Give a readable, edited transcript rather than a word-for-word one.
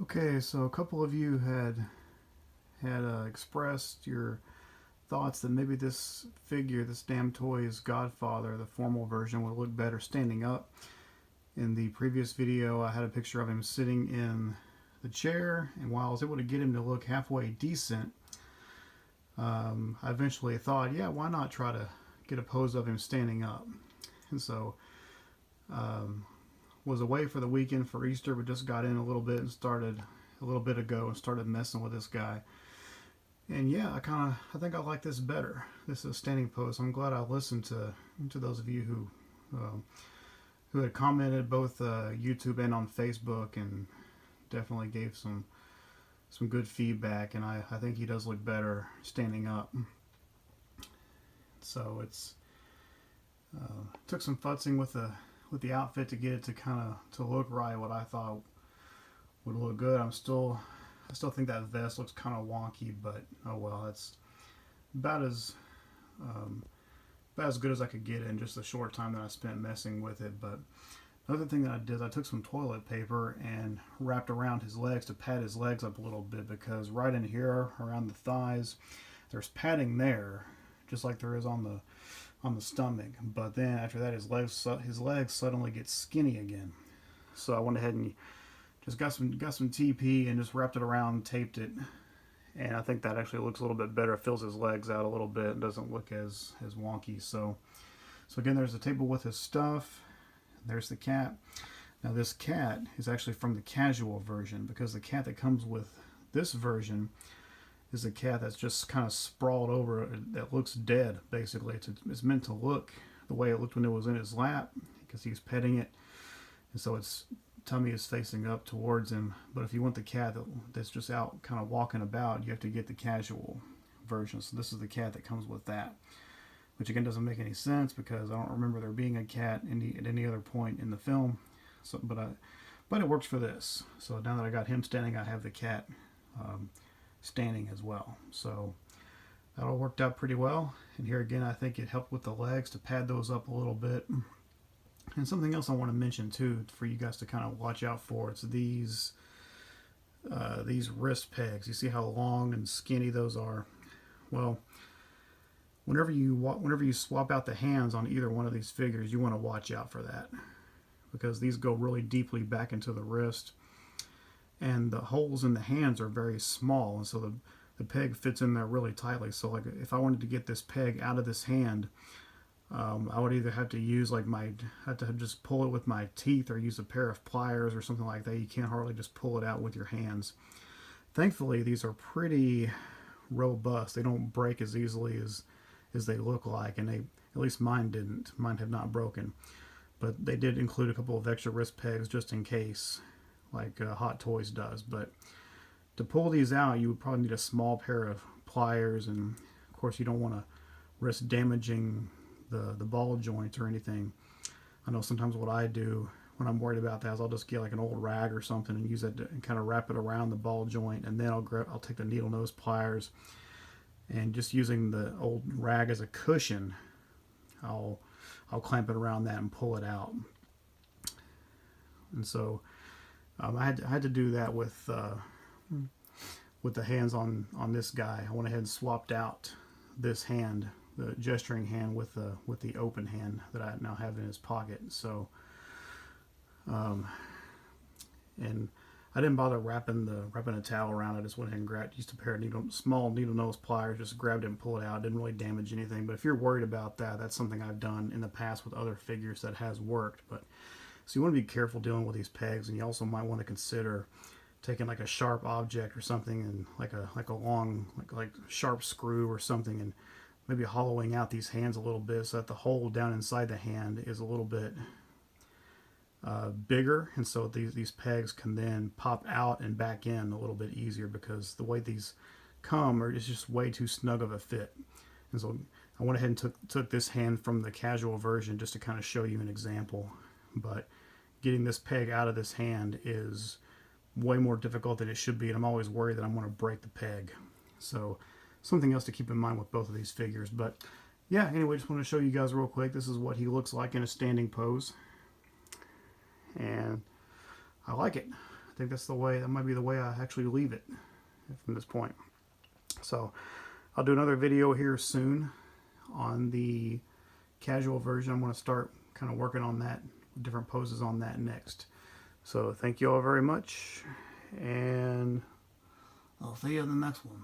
Okay, so a couple of you had expressed your thoughts that maybe this figure, this Damtoys Godfather, the formal version, would look better standing up. In the previous video, I had a picture of him sitting in the chair, and while I was able to get him to look halfway decent, I eventually thought, yeah, why not try to get a pose of him standing up? And so, was away for the weekend for Easter, but just got in a little bit and started a little bit ago and started messing with this guy. And yeah, I think I like this better. This is a standing pose. I'm glad I listened to those of you who had commented both YouTube and on Facebook, and definitely gave some good feedback. And I think he does look better standing up. So it's took some futzing with the outfit to get it to look right. What I thought would look good. I still think that vest looks kind of wonky, but oh well. It's about as about as good as I could get in just the short time that I spent messing with it. But another thing that I did is I took some toilet paper and wrapped around his legs to pad his legs up a little bit, because right in here around the thighs there's padding there, just like there is on the stomach. But then after that his legs suddenly get skinny again. So I went ahead and just got some TP and just wrapped it around, taped it, and I think that actually looks a little bit better. It fills his legs out a little bit and doesn't look as wonky. So again, there's the table with his stuff. There's the cat. Now this cat is actually from the casual version, because the cat that comes with this version is a cat that's just kind of sprawled over, that looks dead basically. It's meant to look the way it looked when it was in his lap, because he's petting it, and so its tummy is facing up towards him. But if you want the cat that's just out kind of walking about, you have to get the casual version. So this is the cat that comes with that, which again doesn't make any sense because I don't remember there being a cat at any other point in the film. So, but it works for this. So now that I got him standing, I have the cat standing as well. So that all worked out pretty well. And here again, I think it helped with the legs to pad those up a little bit. And something else I want to mention too, for you guys to kind of watch out for, it's these wrist pegs. You see how long and skinny those are? Well, whenever you swap out the hands on either one of these figures, you want to watch out for that, because these go really deeply back into the wrist, and the holes in the hands are very small, and so the peg fits in there really tightly. So like if I wanted to get this peg out of this hand, I would either have to use just pull it with my teeth, or use a pair of pliers or something like that. You can't hardly just pull it out with your hands. Thankfully, these are pretty robust. They don't break as easily as they look like, and at least mine didn't. Mine have not broken, but they did include a couple of extra wrist pegs just in case, like Hot Toys does. But to pull these out, you would probably need a small pair of pliers, and of course you don't want to risk damaging the ball joint or anything. I know sometimes what I do when I'm worried about that is I'll just get like an old rag or something and use it and kind of wrap it around the ball joint, and then I'll take the needle nose pliers, and just using the old rag as a cushion, I'll clamp it around that and pull it out. And so I had to do that with the hands on this guy. I went ahead and swapped out this hand, the gesturing hand, with the open hand that I now have in his pocket. So and I didn't bother wrapping a towel around it. I just went ahead and used a pair of small needle nose pliers, just grabbed it and pulled it out. It didn't really damage anything. But if you're worried about that, that's something I've done in the past with other figures that has worked. But so you want to be careful dealing with these pegs, and you also might want to consider taking like a sharp object or something, and like a long like sharp screw or something, and maybe hollowing out these hands a little bit so that the hole down inside the hand is a little bit bigger, and so these pegs can then pop out and back in a little bit easier, because the way these come is just way too snug of a fit. And so I went ahead and took this hand from the casual version just to kind of show you an example. But getting this peg out of this hand is way more difficult than it should be, and I'm always worried that I'm going to break the peg. So something else to keep in mind with both of these figures. But yeah, anyway, just want to show you guys real quick. This is what he looks like in a standing pose, and I like it. I think that's the way, that might be the way I actually leave it from this point. So I'll do another video here soon on the casual version. I'm going to start kind of working on that, different poses on that next. So thank you all very much, and I'll see you in the next one.